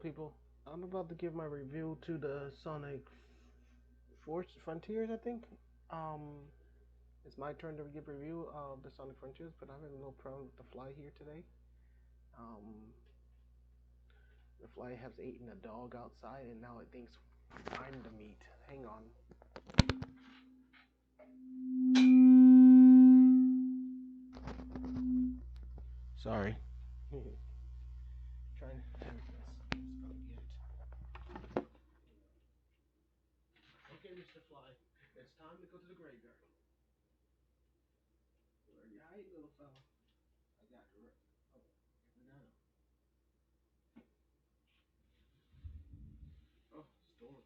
people. I'm about to give my review to the Sonic Force Frontiers, I think. Um, it's my turn to give a review of the Sonic Frontiers, but I'm having a little problem with the fly here today. Um, the fly has eaten a dog outside, and now it thinks I'm the meat. Hang on. Sorry. Trying. Let's go get it. Okay, Mr. Fly. It's time to go to the graveyard. Where are you hiding, little fella? I got you. Oh, banana. Oh, storm.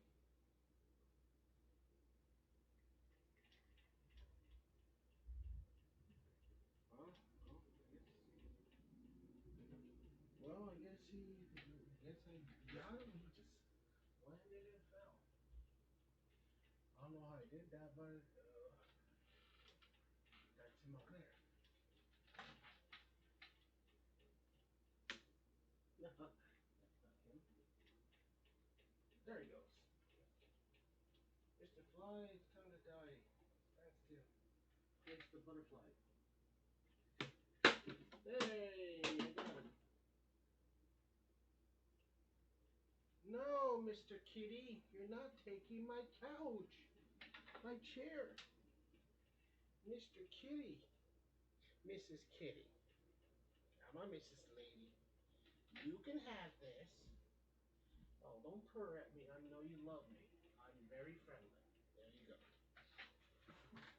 Huh? Oh, well, I guess I guess I got him. He just landed and fell. I don't know how I did that, but that's him up there. That's not him. There he goes. Mr. Fly, it's time to die. Stand still. It's the butterfly. Hey, I got him. No, Mr. Kitty, you're not taking my couch, my chair. Mr. Kitty. Mrs. Kitty. Come on, Mrs. Lady. You can have this. Oh, don't purr at me. I know you love me. I'm very friendly. There you go.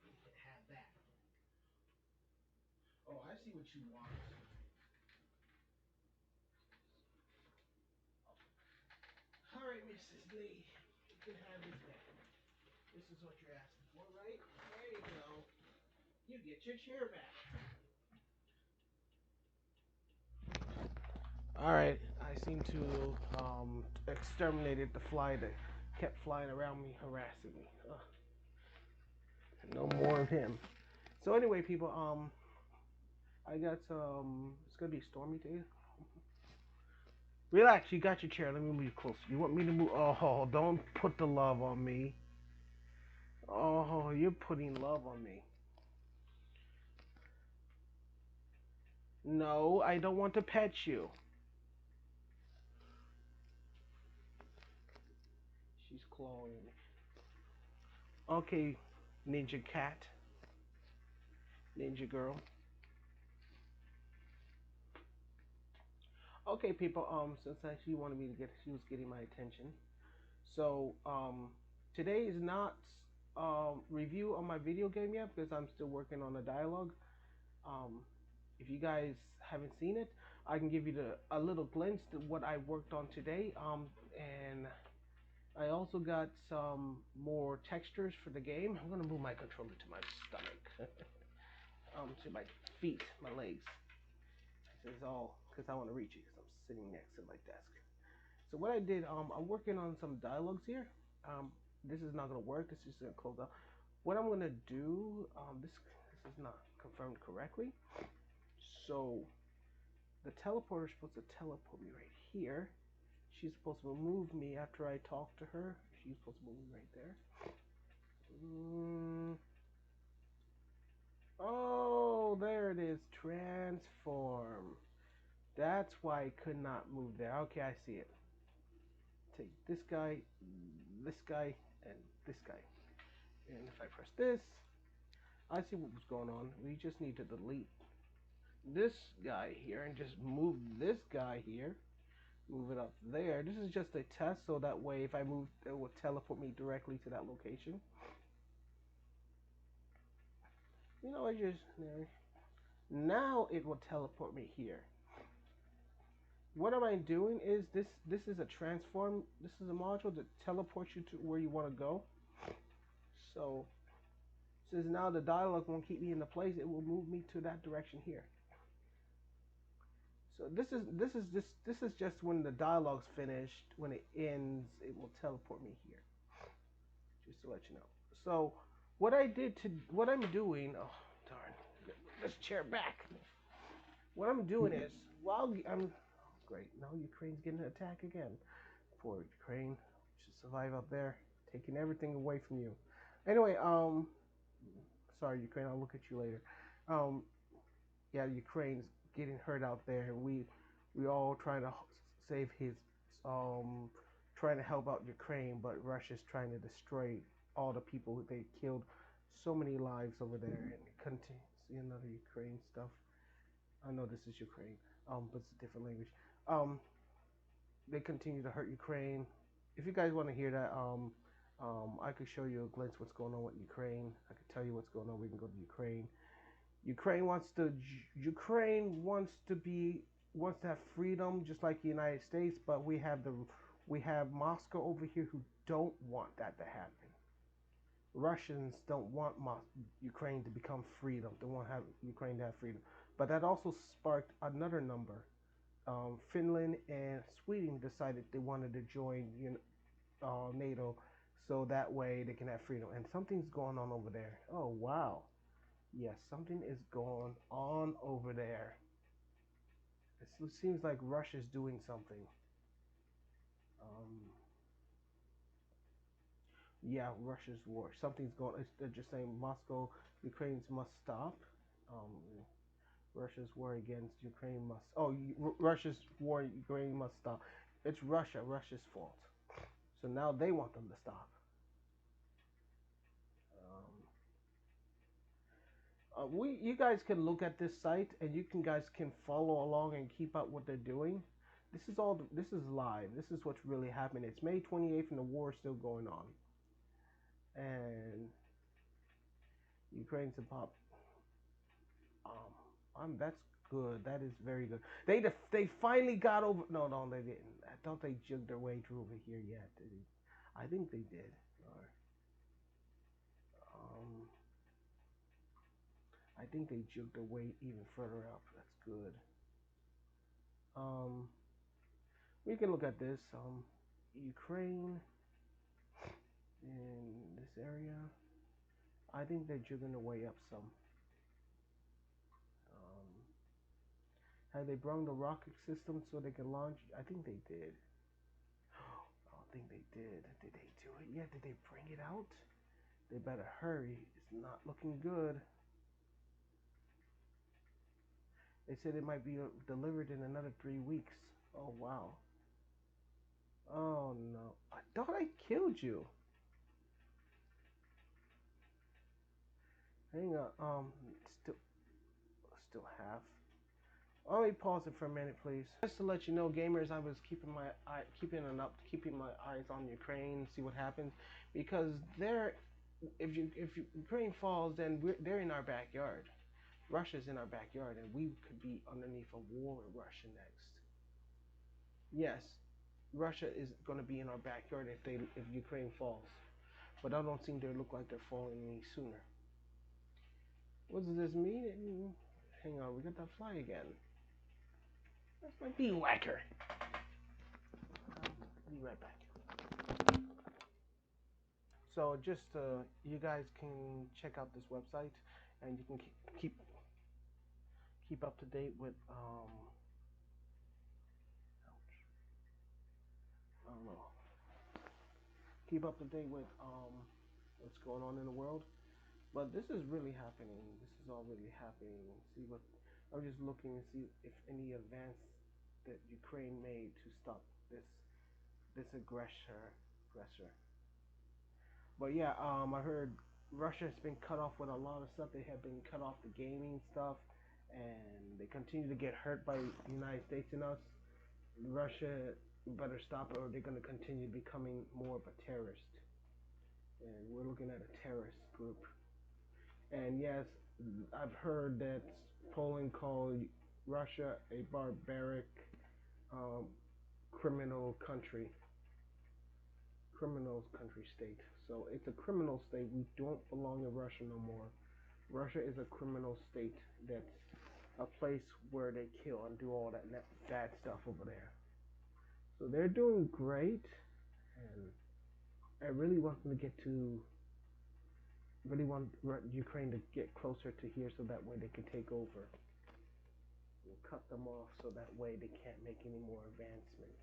You can have that. Oh, I see what you want. All right, Mrs. Lee. You can have this back. This is what you're asking for, right? There you go. You get your chair back. All right. I seem to exterminated the fly that kept flying around me, harassing me. No more of him. So anyway, people, I got some. It's gonna be stormy today. Relax. You got your chair. Let me move closer. You want me to move? Oh, don't put the love on me. Oh, you're putting love on me. No, I don't want to pet you. She's clawing me. Okay, Ninja Cat, Ninja Girl. Okay, people. Since she wanted me to get, she was getting my attention. So, today is not review on my video game yet because I'm still working on the dialogue. Um, if you guys haven't seen it, I can give you a little glimpse of what I worked on today. And I also got some more textures for the game. I'm gonna move my controller to my stomach, to my feet, my legs. This is all because I want to reach it because I'm sitting next to my desk. So what I did, I'm working on some dialogues here. Um, this is not gonna work. This is gonna close out. What I'm gonna do, this is not confirmed correctly. So the teleporter is supposed to teleport me right here. She's supposed to move me after I talk to her. She's supposed to move me right there. Mm. Oh, there it is. Transform. That's why I could not move there. Okay, I see it. Take this guy, and this guy. And if I press this, I see what was going on. We just need to delete this guy here and just move this guy here. Move it up there. This is just a test, so that way if I move, it will teleport me directly to that location. You know, I just now it will teleport me here. What am I doing is this is a transform. This is a module that teleports you to where you want to go. So since now the dialogue won't keep me in the place, it will move me to that direction here. So this is just when the dialogue's finished. When it ends, it will teleport me here. Just to let you know. So what I'm doing. Oh darn! This chair back. What I'm doing is while I'm great. Now Ukraine's getting an attack again. Poor Ukraine should survive up there, taking everything away from you. Anyway, sorry Ukraine, I'll look at you later. Um, yeah, Ukraine's getting hurt out there, and we all trying to save his, um, trying to help out Ukraine, but Russia's trying to destroy all the people. They killed so many lives over there, and it continue. See another Ukraine stuff. I know this is Ukraine, but it's a different language. Um, they continue to hurt Ukraine. If you guys want to hear that, I could show you a glimpse what's going on with Ukraine. I could tell you what's going on. We can go to Ukraine. Ukraine wants to have freedom just like the United States, but we have Moscow over here who don't want that to happen. Russians don't want Ukraine to become freedom. They want to have Ukraine to have freedom. But that also sparked another number. Finland and Sweden decided they wanted to join NATO, so that way they can have freedom. And something's going on over there. Oh wow, yes, something is going on over there. It seems like Russia's doing something. Um, yeah, Russia's war. Something's going. They're just saying Moscow, Ukraine's must stop. Um, Russia's war against Ukraine must. Oh, Russia's war Ukraine must stop. It's Russia's fault. So now they want them to stop. You guys can look at this site and you guys can follow along and keep up what they're doing. This is live. This is what's really happening. It's May 28th and the war is still going on. And Ukraine's about that's good. That is very good. They finally got over. No, they didn't. I thought they jigged their way through over here yet. I think they did. Um, I think they jigged their way even further up. That's good. Um, we can look at this. Ukraine in this area. I think they're jigging their way up some. Um, have they brought the rocket system so they can launch? I think they did. I don't think they did. Did they do it yet? Did they bring it out? They better hurry. It's not looking good. They said it might be delivered in another 3 weeks. Oh wow. Oh no. I thought I killed you. Hang on. Still, still half. Let me pause it for a minute, please. Just to let you know, gamers, I was keeping my eyes on Ukraine, see what happens, because if Ukraine falls, then they're in our backyard. Russia's in our backyard, and we could be underneath a war with Russia next. Yes, Russia is going to be in our backyard if Ukraine falls, but I don't think they look like they're falling any sooner. What does this mean? Hang on, we got that fly again. That's my bee whacker. I'll be right back. So just you guys can check out this website, and you can keep up to date with I don't know, keep up to date with what's going on in the world. But this is really happening. This is all really happening. See what I'm just looking to see if any advance that Ukraine made to stop this aggressor. But yeah, I heard Russia has been cut off with a lot of stuff. They have been cut off the gaming stuff, and they continue to get hurt by the United States and us. Russia better stop it, or they're going to continue becoming more of a terrorist. And we're looking at a terrorist group. And yes, I've heard that Poland called Russia a barbaric um, criminal country, criminal country state. So it's a criminal state. We don't belong in Russia no more. Russia is a criminal state. That's a place where they kill and do all that bad stuff over there. So they're doing great, and I really want them to really want Ukraine to get closer to here so that way they can take over. We'll cut them off so that way they can't make any more advancements.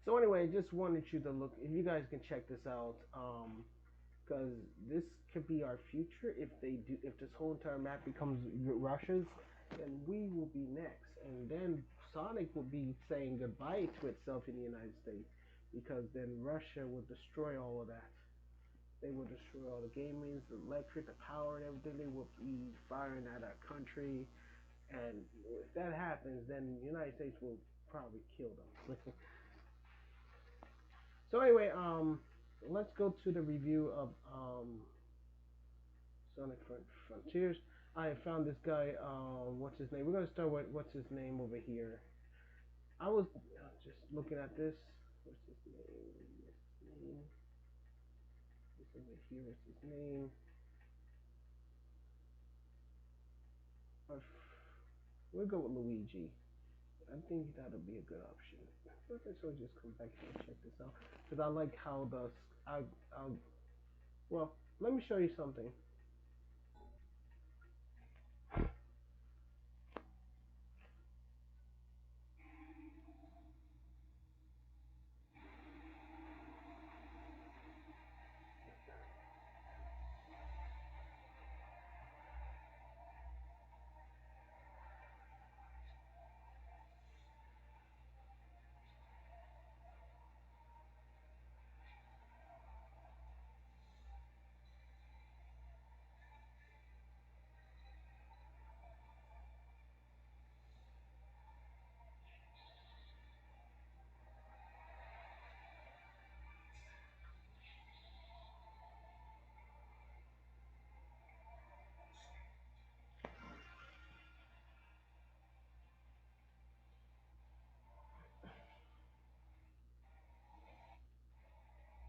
So anyway, just wanted you to look. If you guys can check this out, because this could be our future if they do. If this whole entire map becomes Russia's, then we will be next, and then Sonic will be saying goodbye to itself in the United States, because then Russia will destroy all of that. They will destroy all the gaming, the electric, the power, and everything. They will be firing at our country, and if that happens, then the United States will probably kill them. So anyway, let's go to the review of Sonic Frontiers. I found this guy. What's his name? We're gonna start with what's his name over here. I was just looking at this. What's his name? What's his name? This over here. What's his name? We'll go with Luigi. I think that'll be a good option. Okay, so just come back here and check this out because I like how the I well. Let me show you something.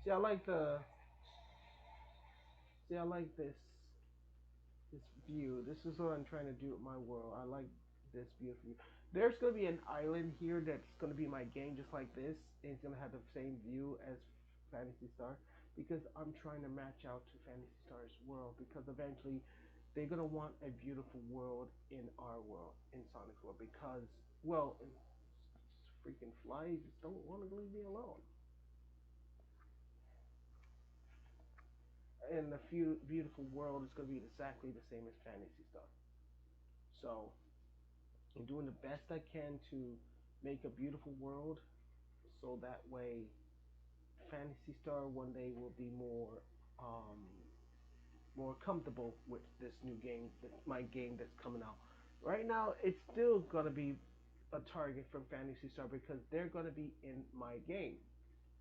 See, I like the see. I like this view. This is what I'm trying to do with my world. I like this beautiful view. There's gonna be an island here that's gonna be my game, just like this. And it's gonna have the same view as Fantasy Star because I'm trying to match out to Fantasy Star's world because eventually they're gonna want a beautiful world in our world in Sonic World because well, freaking flies just don't want to leave me alone. And the beautiful world is gonna be exactly the same as Fantasy Star. So I'm doing the best I can to make a beautiful world so that way Fantasy Star one day will be um, more comfortable with this new game, my game that's coming out. Right now, it's still gonna be a target from Fantasy Star because they're gonna be in my game.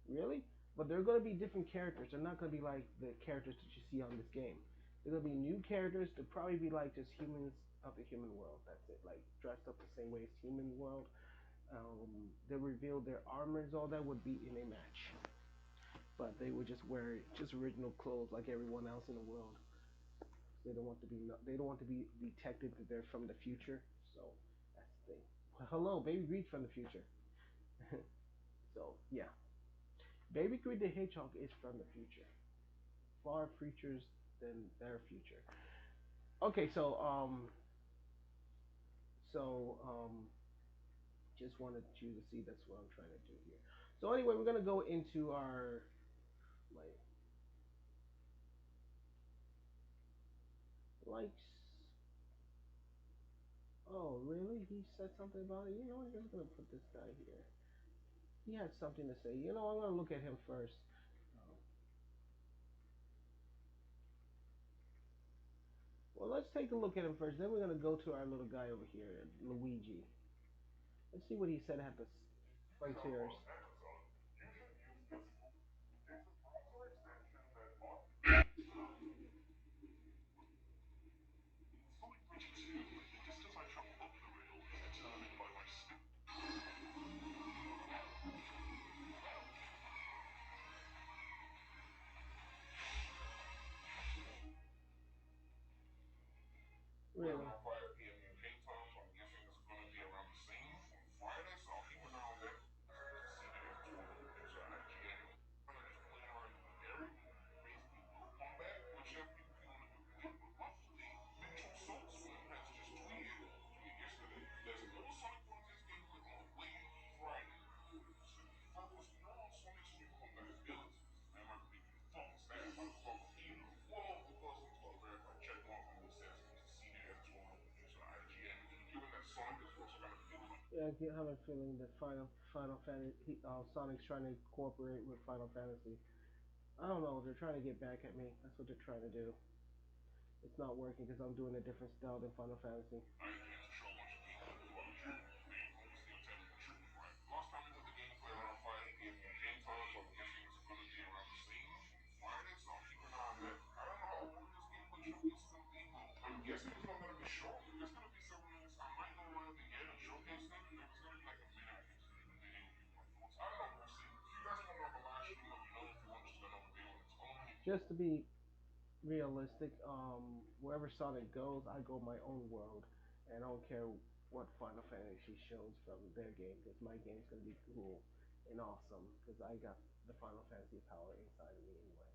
Really? But they're gonna be different characters. They're not gonna be like the characters that you see on this game. They're gonna be new characters. They'll probably be like just humans of the human world. That's it. Like dressed up the same way as human world. They revealed their armors, all that would be in a match, but they would just wear just original clothes like everyone else in the world. They don't want to be detected that they're from the future. So that's the thing. Well, hello, Baby Greed from the future. So yeah, Baby Greed the Hedgehog is from the future. Far futures than their future. Okay, just wanted you to see that's what I'm trying to do here. So anyway, we're gonna go into our like likes. Oh, really? He said something about it. You know, I'm just gonna put this guy here. He had something to say. You know, I'm gonna look at him first. Um, well, let's take a look at him first. Then we're gonna go to our little guy over here, Luigi. Let's see what he said at the frontiers. Really? Yeah, I have a feeling that Final Fantasy Sonic's trying to cooperate with Final Fantasy. I don't know. They're trying to get back at me. That's what they're trying to do. It's not working because I'm doing a different style than Final Fantasy. Just to be realistic, wherever Sonic goes, I go my own world, and I don't care what Final Fantasy shows from their game because my game's gonna be cool and awesome because I got the Final Fantasy power inside of me anyway.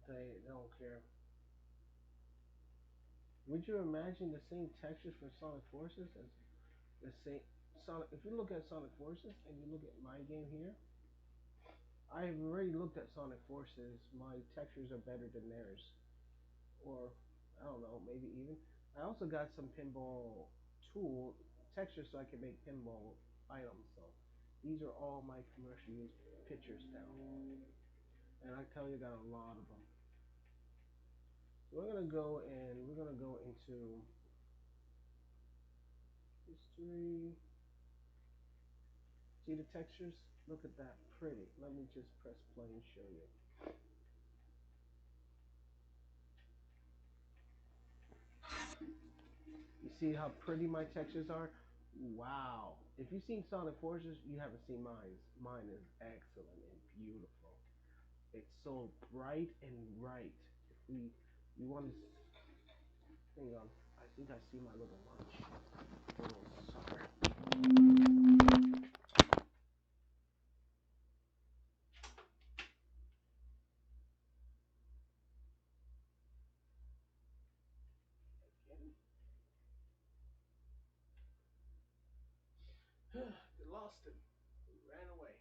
They don't care. Would you imagine the same textures for Sonic Forces as the same Sonic? If you look at Sonic Forces and you look at my game here, I've already looked at Sonic Forces. My textures are better than theirs, or I don't know, maybe even. I also got some pinball tool textures so I can make pinball items. So these are all my commercial use pictures now, and I tell you, I got a lot of them. So we're gonna go into history. See the textures? Look at that, pretty. Let me just press play and show you. You see how pretty my textures are? Wow. If you've seen Sonic Forces, you haven't seen mine. Mine is excellent and beautiful. It's so bright and right. If we, you want to, hang on. I think I see my little lunch. Little sucker. They lost him. He ran away.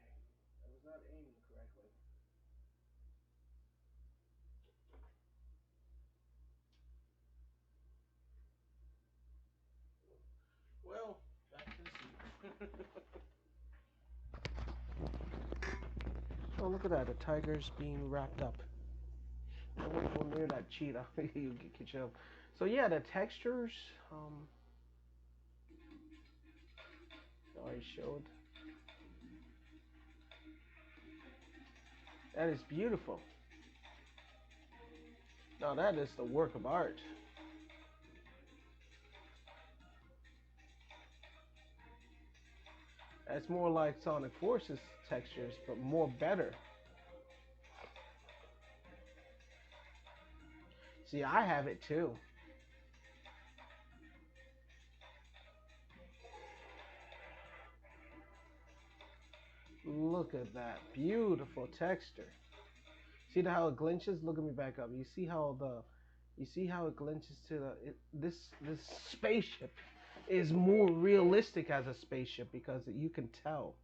I was not aiming correctly. Well, Oh, look at that. The tiger's being wrapped up. I won't go near that cheetah. You get you. So yeah, the textures. I showed. That is beautiful. Now that is the work of art. That's more like Sonic Forces textures, but more better. See, I have it too. Look at that beautiful texture. See how it glinches? Look at me back up. You see how it glinches to this spaceship is more realistic as a spaceship because you can tell.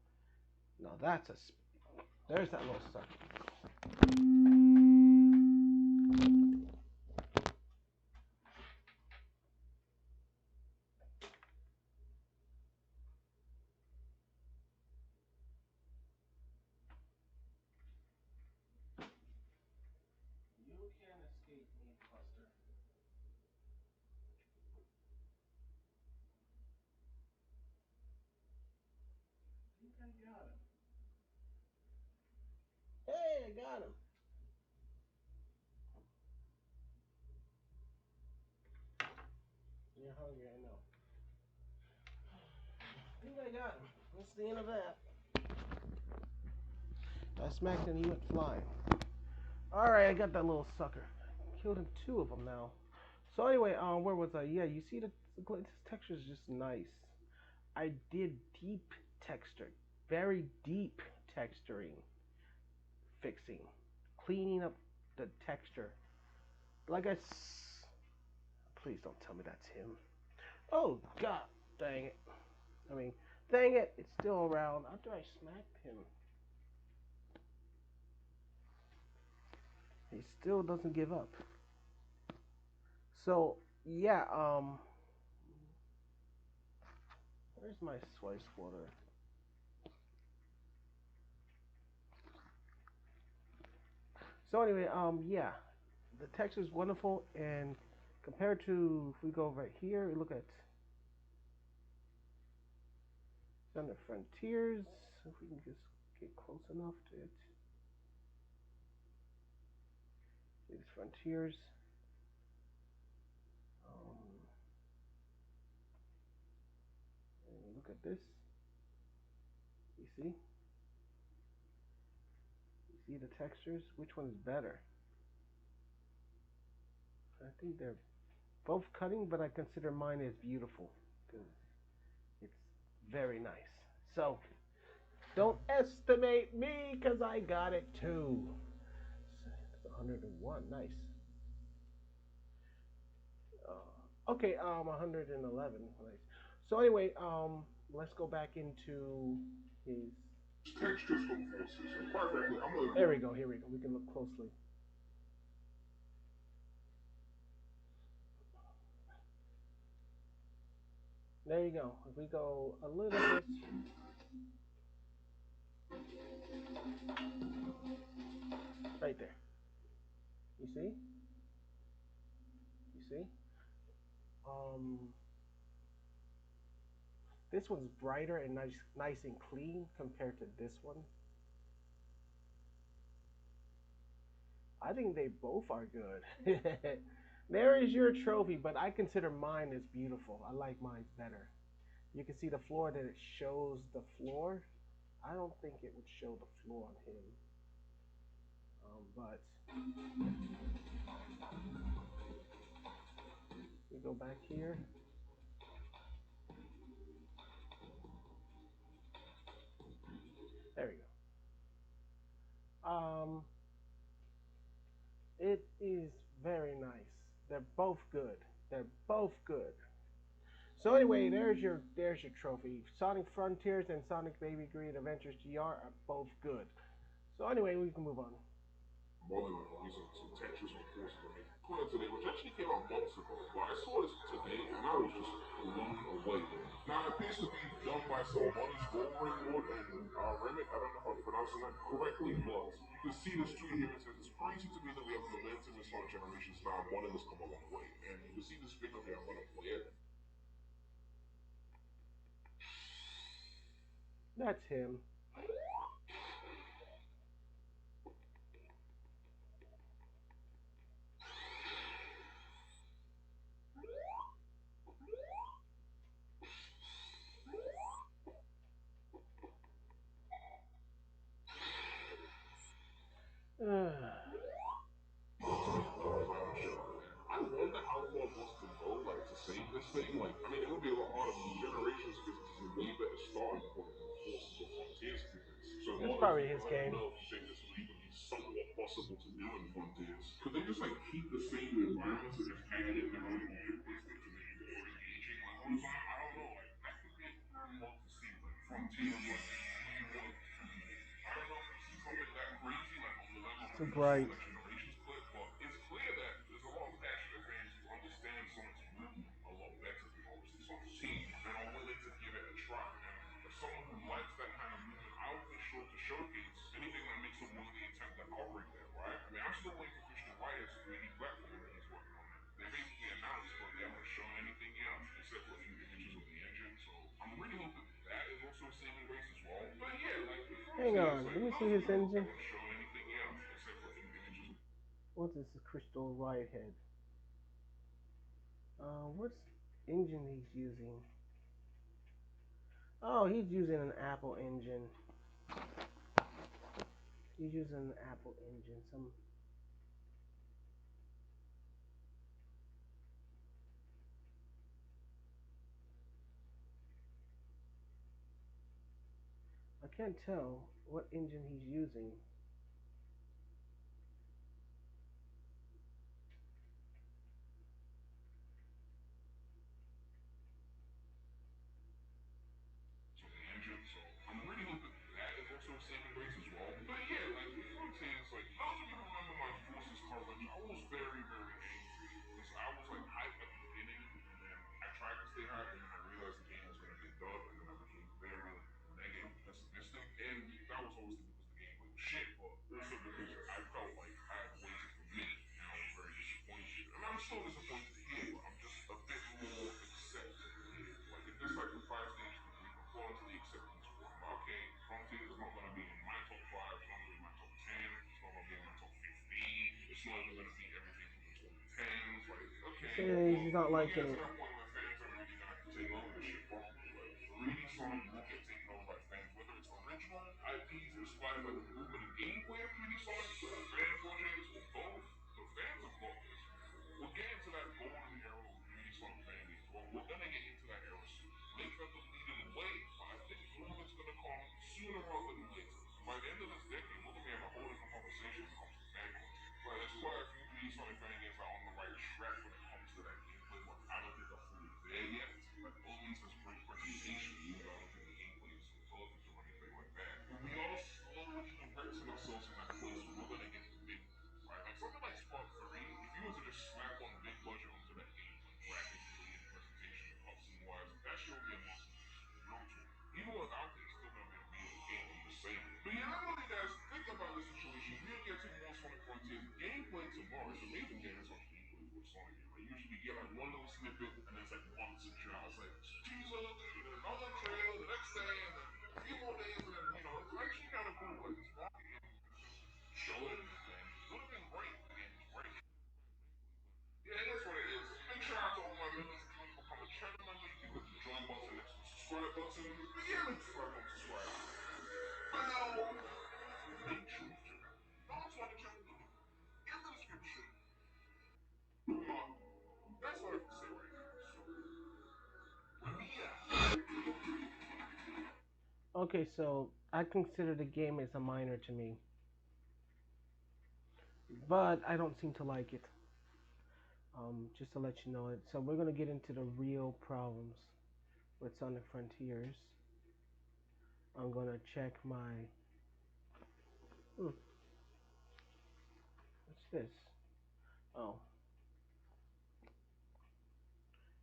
No, there's that little sucker. You can't escape me, Buster. I think I got him. Hey, I got him. You're hungry, I know. I think I got him. That's the end of that. I smacked and he went flying. Alright, I got that little sucker. Killed him two of them now. So anyway, where was I? Yeah, you see this texture is just nice. I did deep texture, very deep texturing, fixing, cleaning up the texture. Like please don't tell me that's him. Oh God, dang it! I mean, dang it, it's still around. After I smacked him, he still doesn't give up. So yeah, where's my slice water? So anyway, yeah, the texture is wonderful, and compared to if we go right here, we look at Thunder Frontiers. If we can just get close enough to it, these Frontiers. Um, and look at this. You see? You see the textures? Which one is better? I think they're both cutting, but I consider mine as beautiful because it's very nice. So don't estimate me because I got it too. It's 101. Nice. Okay, 111. Nice. So anyway, let's go back into his. There we go. Here we go. We can look closely. There you go. If we go a little bit right there. You see? You see? Um, this one's brighter and nice and clean compared to this one. I think they both are good. There is your trophy, but I consider mine as beautiful. I like mine better. You can see the floor that it shows the floor. I don't think it would show the floor on him. But we go back here. There we go. It is very nice. They're both good. They're both good. So anyway, there's your trophy. Sonic Frontiers and Sonic Baby Green Adventures GR are both good. So anyway, we can move on. That's him. Ugh. It's probably his game. Too bright. Hang on, let me see his engine. What is the Crystal Riot Head? What's engine he's using? Oh, he's using an Apple engine. He's using an Apple engine. I can't tell what engine he's using. He says he's not liking it. Okay, so I consider the game as a minor to me, but I don't seem to like it. Just to let you know it. So we're gonna get into the real problems with Sonic Frontiers. I'm gonna check my. Hmm, what's this? Oh,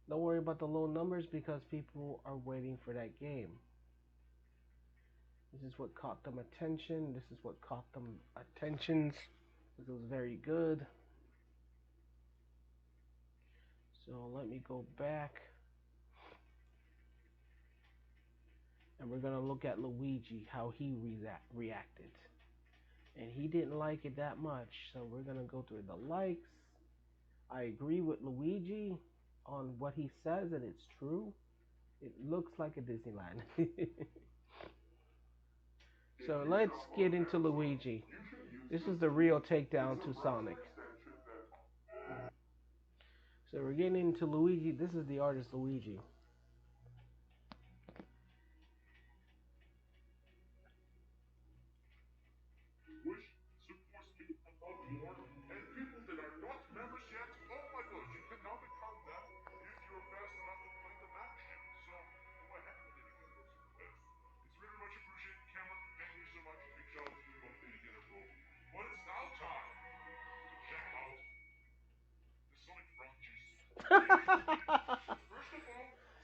don't worry about the low numbers because people are waiting for that game. This is what caught them attention. This is what caught them attentions. This was very good. So let me go back and we're gonna look at Luigi, how he reacted. And he didn't like it that much. So we're gonna go through the likes. I agree with Luigi on what he says, and it's true. It looks like a Disneyland. So let's get into Luigi. This is the real takedown to Sonic. So we're getting into Luigi. This is the artist Luigi.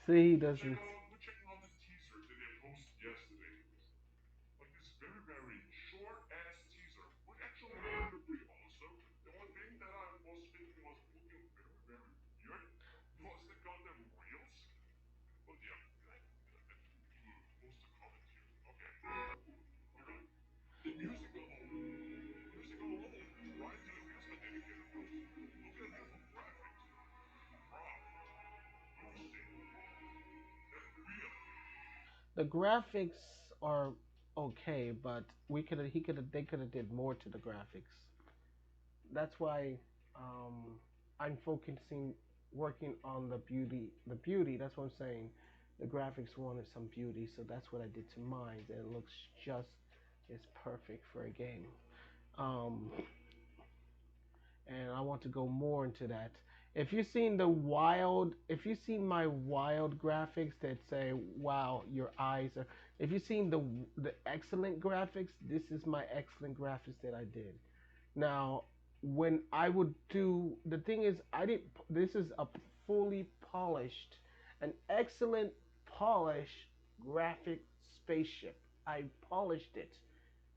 See, he doesn't. The graphics are okay, but we could have, he could have, they could have did more to the graphics. That's why I'm focusing, working on the beauty. The beauty. That's what I'm saying. The graphics wanted some beauty, so that's what I did to mine, and it looks just as perfect for a game. Um, and I want to go more into that. If you've seen my wild graphics that say, "Wow, your eyes are," if you've seen the excellent graphics, this is my excellent graphics that I did. Now, when I would do the thing is, I did. This is a fully polished, an excellent polished graphic spaceship. I polished it.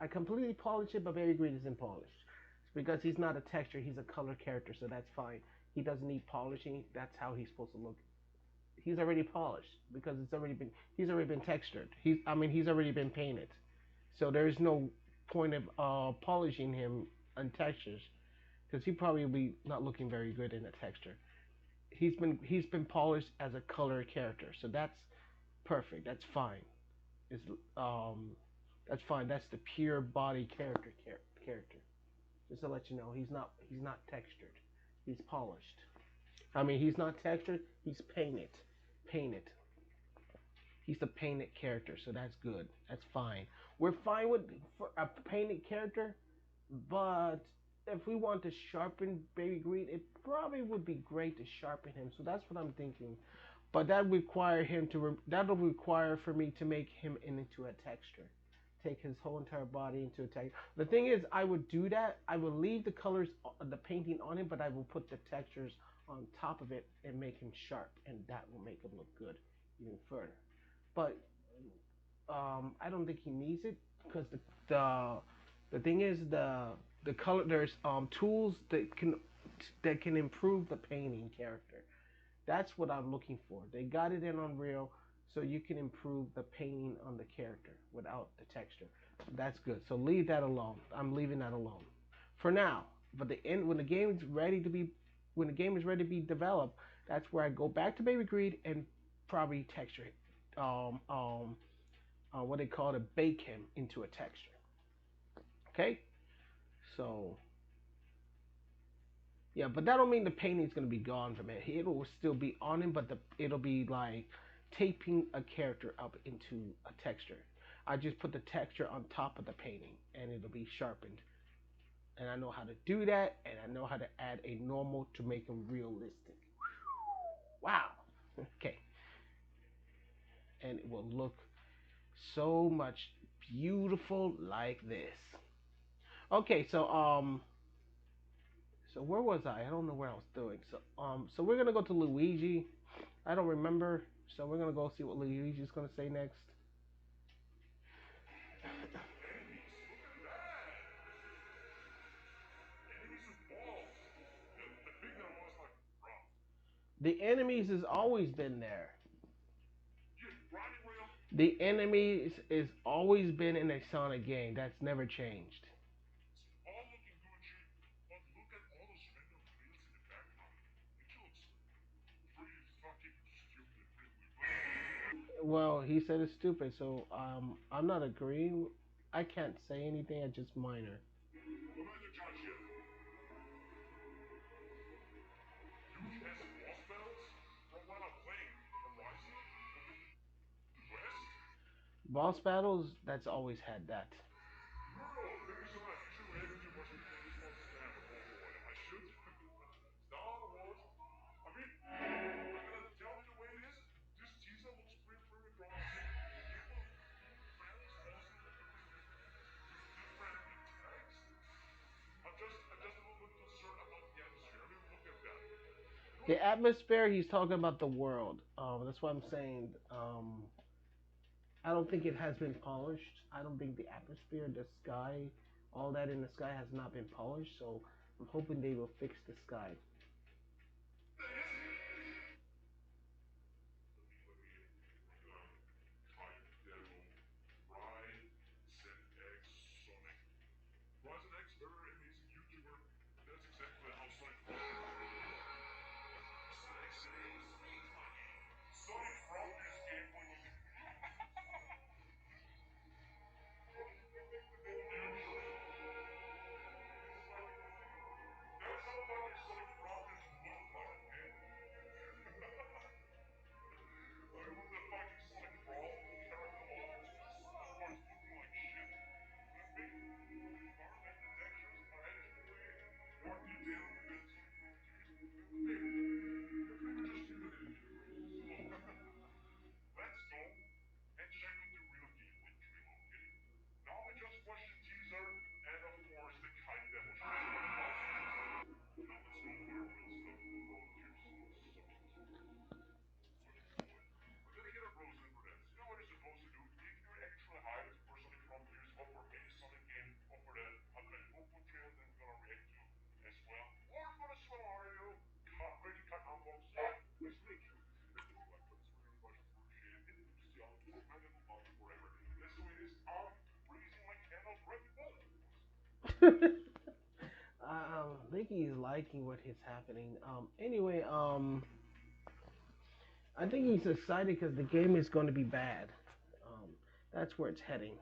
I completely polished it, but Baby Green isn't polished because he's not a texture. He's a color character, so that's fine. He doesn't need polishing. That's how he's supposed to look. He's already polished because it's already been. He's already been textured. He's already been painted. So there's no point of polishing him on textures because he probably will be not looking very good in a texture. He's been polished as a color character, so that's perfect. That's fine. It's that's fine. That's the pure body character. Just to let you know, he's not textured. He's polished. He's not textured. He's painted. Painted. He's a painted character, so that's good. That's fine. We're fine with for a painted character, but if we want to sharpen Baby Green, it probably would be great to sharpen him. So that's what I'm thinking. But that'll require for me to make him into a texture. Take his whole entire body into a texture. The thing is, I would do that. I will leave the colors, the painting on him, but I will put the textures on top of it and make him sharp, and that will make him look good even further. But I don't think he needs it because the the thing is the color. There's tools that can improve the painting character. That's what I'm looking for. They got it in Unreal, so you can improve the painting on the character without the texture. That's good. So leave that alone. I'm leaving that alone for now. But the end when the game is ready to be when the game is ready to be developed, that's where I go back to Baby Greed and probably texture it. What they call to bake him into a texture. Okay, so yeah, but that don't mean the painting's gonna be gone from it. It will still be on him, but it'll be like taping a character up into a texture. I just put the texture on top of the painting, and it'll be sharpened. And I know how to do that, and I know how to add a normal to make him realistic. Wow. Okay, and it will look so much beautiful like this. Okay, so where was I? I don't know where I was doing. So we're gonna go to Luigi. I don't remember. So we're gonna go see what Luigi's gonna say next. The enemies has always been there. The enemies is always been in a Sonic game. That's never changed. Well, he said it's stupid, so I'm not agreeing. I can't say anything. I just minor. Boss battles, that's always had that. The atmosphere, he's talking about the world. That's what I'm saying. I don't think it has been polished. I don't think the atmosphere, the sky, all that in the sky has not been polished. So I'm hoping they will fix the sky. I think he's liking what is happening. Anyway, I think he's excited because the game is going to be bad. Um, that's where it's heading.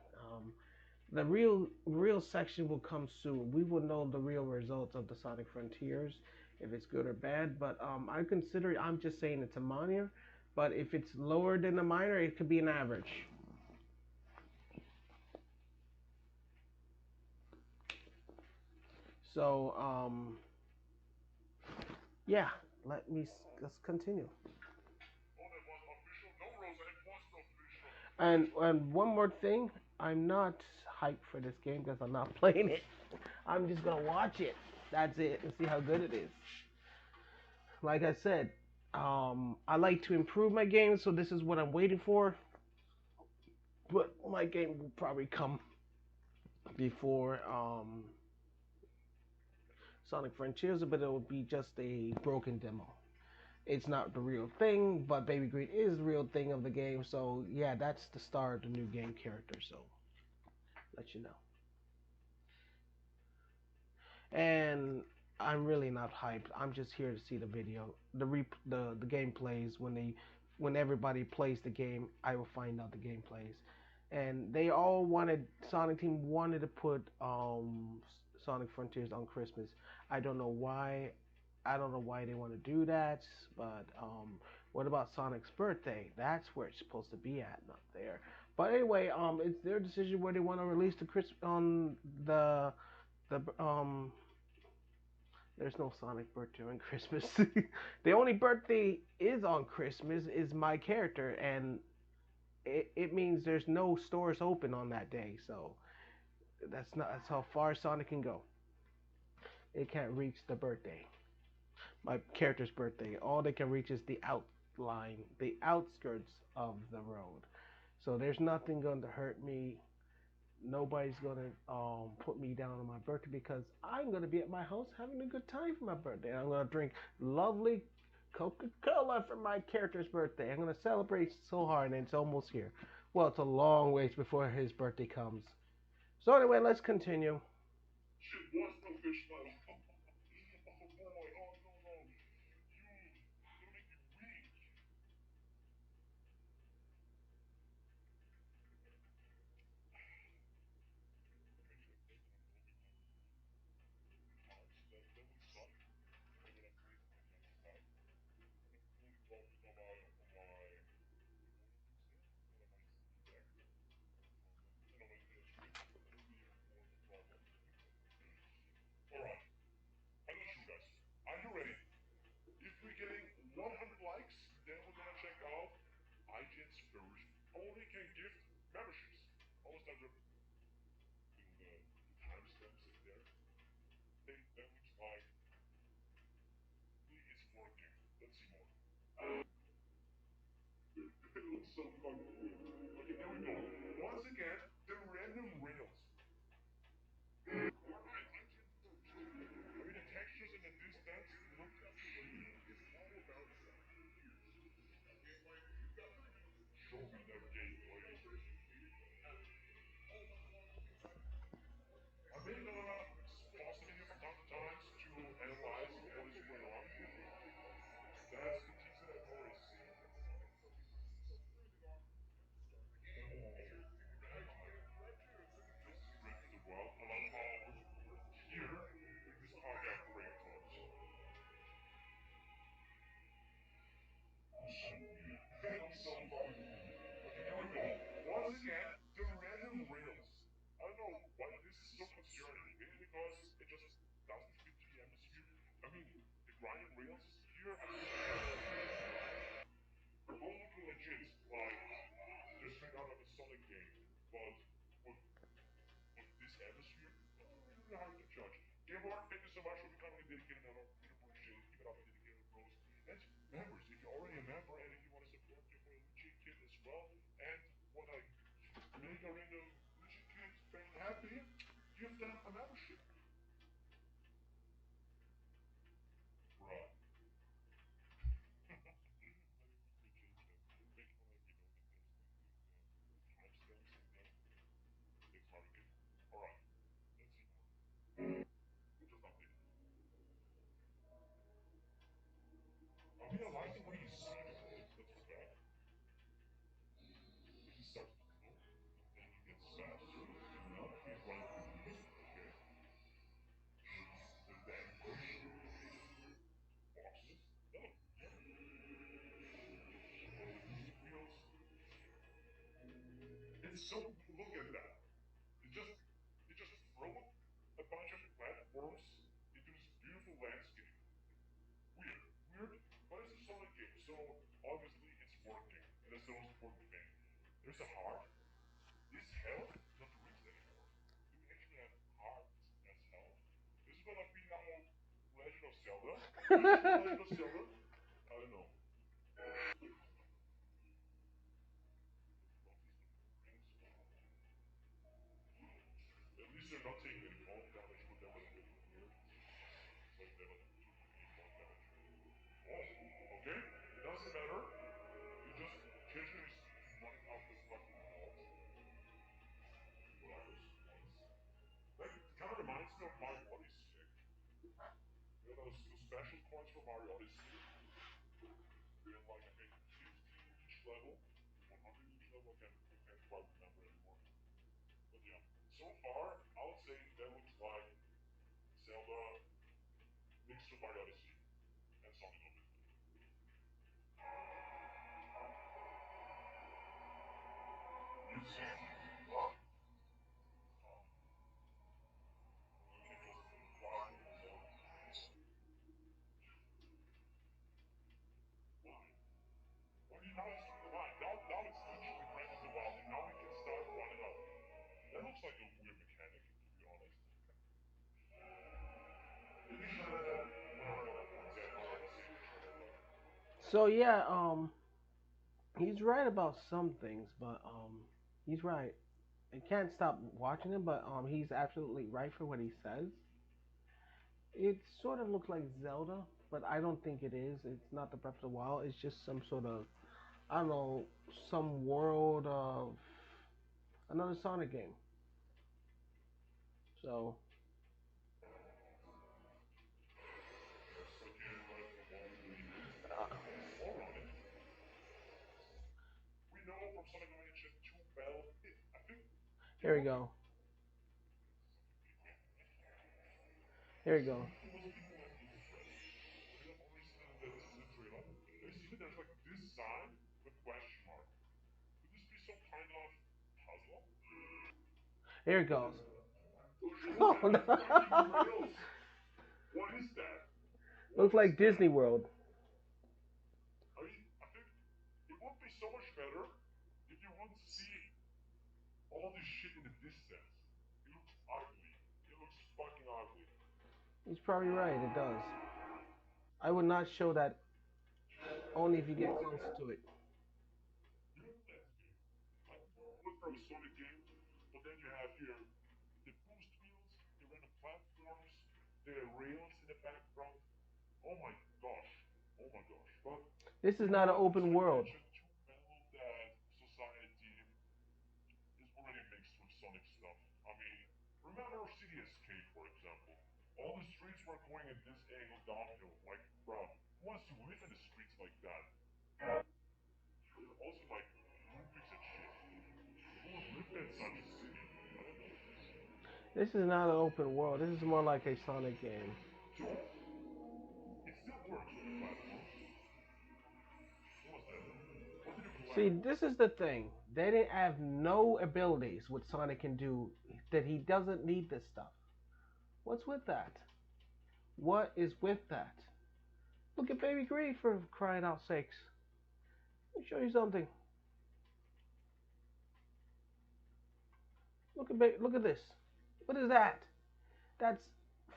The real section will come soon. We will know the real results of the Sonic Frontiers, if it's good or bad. But I consider it. I'm just saying it's a minor. But if it's lower than a minor, it could be an average. So yeah, let's continue. And one more thing, I'm not hyped for this game because I'm not playing it. I'm just gonna watch it. That's it, and see how good it is. Like I said, I like to improve my game, so this is what I'm waiting for. But my game will probably come before Sonic Frontiers, but it will be just a broken demo. It's not the real thing, but Baby Green is the real thing of the game. So yeah, that's the star of the new game character. So let you know. And I'm really not hyped. I'm just here to see the video, the gameplays when everybody plays the game. I will find out the gameplays, and they all wanted Sonic Team wanted to put Sonic Frontiers on Christmas. I don't know why. I don't know why they want to do that, but what about Sonic's birthday? That's where it's supposed to be at, not there. But anyway, it's their decision where they want to release the Chris on the there's no Sonic birthday on Christmas. The only birthday is on Christmas is my character, and it means there's no stores open on that day. So that's how far Sonic can go. It can't reach the birthday, my character's birthday. All they can reach is the outline, the outskirts of the road. So there's nothing going to hurt me. Nobody's gonna put me down on my birthday because I'm gonna be at my house having a good time for my birthday. I'm gonna drink lovely Coca Cola for my character's birthday. I'm gonna celebrate so hard, and it's almost here. Well, it's a long ways before his birthday comes. So anyway, let's continue. So yeah, he's right about some things, but he's right. I can't stop watching him, but he's absolutely right for what he says. It sort of looks like Zelda. but I don't think it is. It's not the Breath of the Wild. It's just some sort of, I don't know, some world of another Sonic game. So here we go. Here we go. Here it goes. Oh no! Looks like Disney World. He's probably right. It does. I would not show that only if you get close to it. This is not an open world. This is not an open world. This is more like a Sonic game. See, this is the thing. They didn't have no abilities what Sonic can do that he doesn't need this stuff. What's with that? What is with that? Look at Baby Greed for crying out sakes. Let me show you something. Look at this. What is that? That's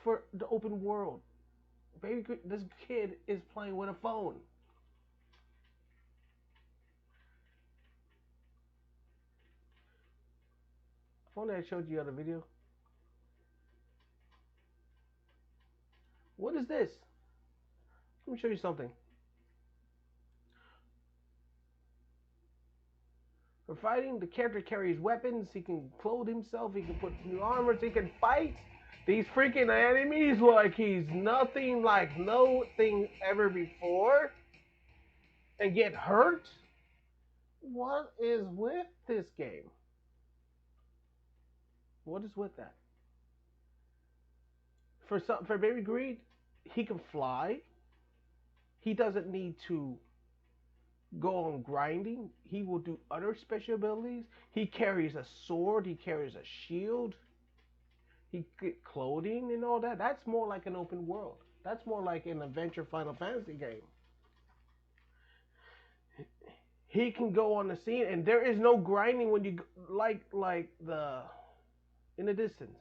for the open world. This kid is playing with a phone. Phone that I showed you the other video. What is this? Let me show you something. For fighting, the character carries weapons. He can clothe himself. He can put new armors. He can fight these freaking enemies like he's nothing like nothing ever before and get hurt. What is with this game? What is with that? For Baby Greed, he can fly. He doesn't need to go on grinding. He will do other special abilities. He carries a sword. He carries a shield. He get clothing and all that. That's more like an open world. That's more like an adventure Final Fantasy game. He can go on the scene, and there is no grinding when you like the in the distance.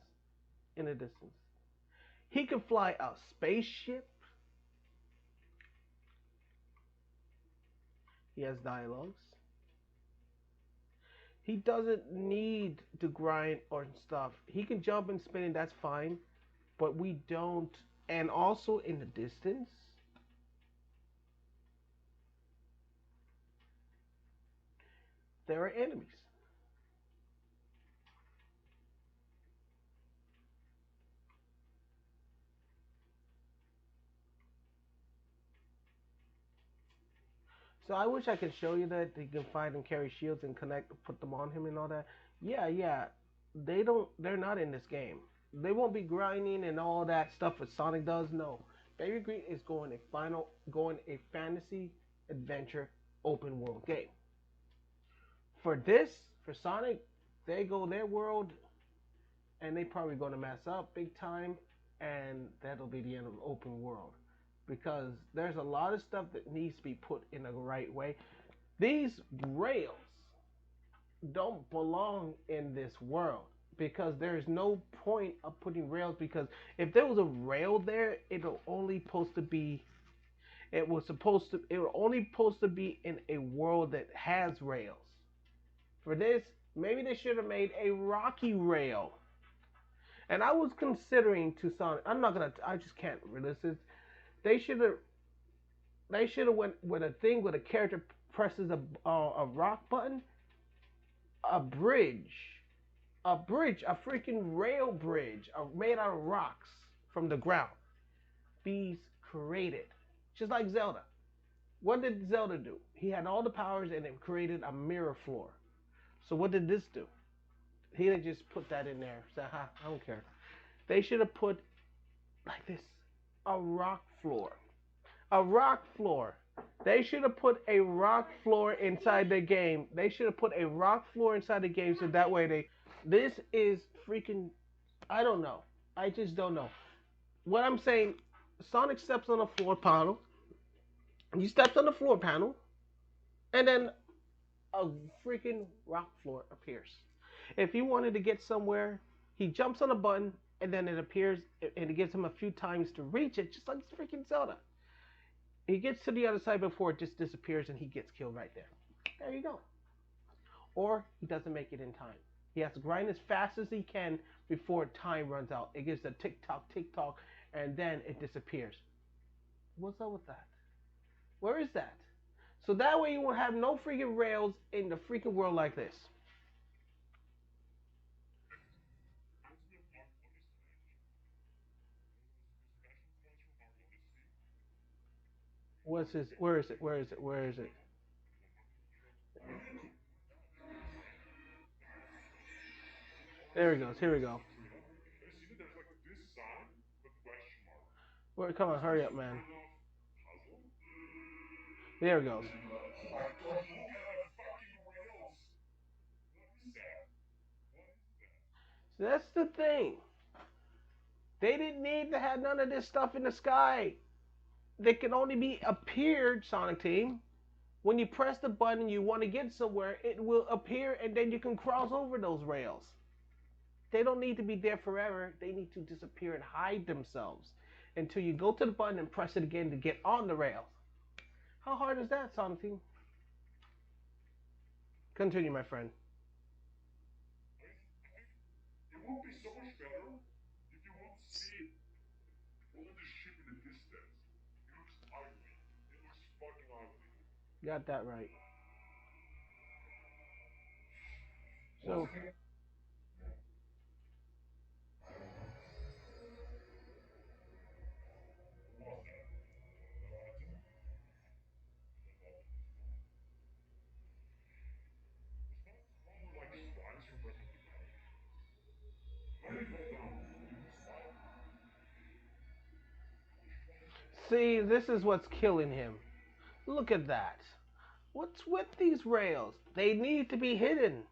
In the distance, he can fly a spaceship. He has dialogues. He doesn't need to grind or stuff. He can jump and spin, and that's fine. But we don't. And also in the distance, there are enemies. So I wish I could show you that he can find and carry shields and connect, put them on him and all that. Yeah, yeah. They don't. They're not in this game. They won't be grinding and all that stuff that Sonic does. No, Baby Green is going a fantasy adventure open world game. For this, for Sonic, they go their world and they probably going to mess up big time, and that'll be the end of the open world because there's a lot of stuff that needs to be put in the right way. These rails don't belong in this world because there's no point of putting rails because if there was a rail there, it'll only supposed to be it was only supposed to be in a world that has rails. For this, maybe they should have made a rocky rail. And I was considering Tucson. I just can't resist it. They should have they should have went with a thing where the character presses a rock button, a bridge, a freaking rail bridge made out of rocks from the ground. Bees created, just like Zelda. What did Zelda do? He had all the powers and it created a mirror floor. So what did this do? He didn't just put that in there. Say, ha, I don't care. They should have put like this, a rock floor, a rock floor. They should have put a rock floor inside the game. They should have put a rock floor inside the game so that way they. This is freaking. I don't know. I just don't know. What I'm saying, Sonic steps on a floor panel. He steps on the floor panel, and then a freaking rock floor appears. If he wanted to get somewhere, he jumps on a button, and then it appears, and it gives him a few times to reach it, just like freaking Zelda. He gets to the other side before it just disappears, and he gets killed right there. There you go. Or he doesn't make it in time. He has to grind as fast as he can before time runs out. It gives a tick tock, and then it disappears. What's up with that? Where is that? So that way you won't have no freaking rails in the freaking world like this. What's this? Where is it? Where is it? Where is it? There he goes. Here we go. Where? Come on, hurry up, man. There it goes. So that's the thing. They didn't need to have none of this stuff in the sky. They can only be appeared, Sonic Team. When you press the button you want to get somewhere, it will appear and then you can cross over those rails. They don't need to be there forever. They need to disappear and hide themselves until you go to the button and press it again to get on the rails. How hard is that, Sonic Team? Continue, my friend. Got that right. So, see, this is what's killing him. Look at that. What's with these rails? They need to be hidden.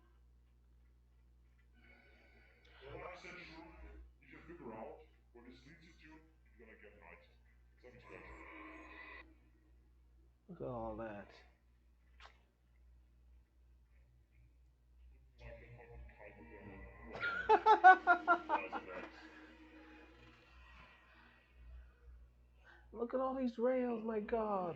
Look at all that. Look at all these rails, my god.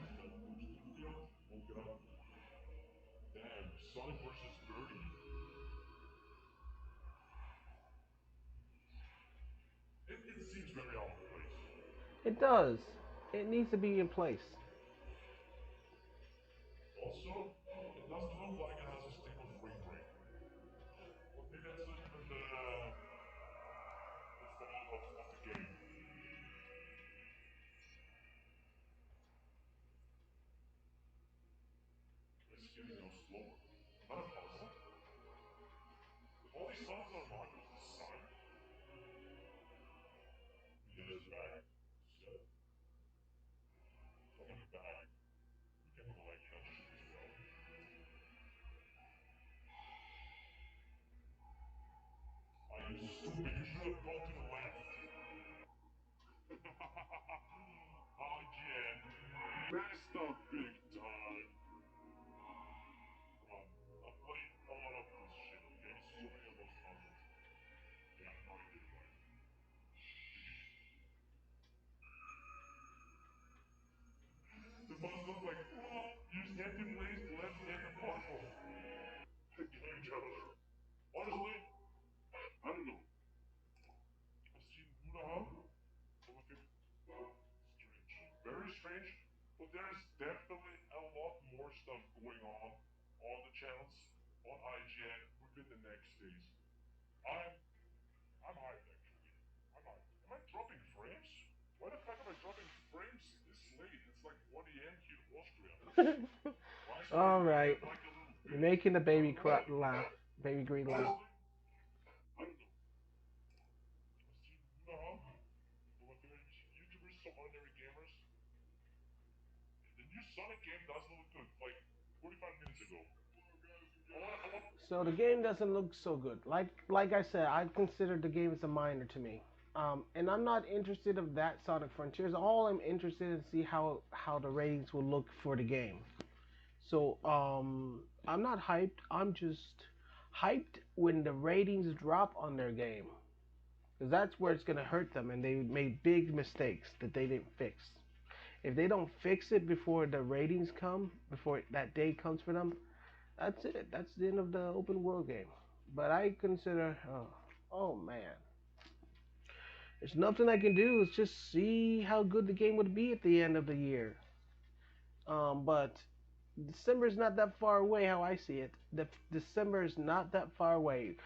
It does. It needs to be in place. But there's definitely a lot more stuff going on the channels, on IGN within the next days. I'm I'm hyped actually. I'm hyped. Am I dropping frames? Why the fuck am I dropping frames this late? It's like 1 a.m. here in Austria. Why is my All right, internet like a little you're bitch? making the baby But laugh, baby green laugh. honestly, I don't know. I've seen Nub, one of my favorite YouTubers, some ordinary gamers. The new Sonic game doesn't look good. Like 45 minutes ago. I want. So the game doesn't look so good. Like I said, I consider the game as a minor to me. And I'm not interested of that Sonic Frontiers. All I'm interested in see how the ratings will look for the game. So I'm not hyped. I'm just hyped when the ratings drop on their game, because that's where it's gonna hurt them, and they made big mistakes that they didn't fix. If they don't fix it before the ratings come, before that day comes for them, that's it. That's the end of the open world game. But I consider, oh man, there's nothing I can do. It's just see how good the game would be at the end of the year. But December is not that far away. How I see it, December is not that far away,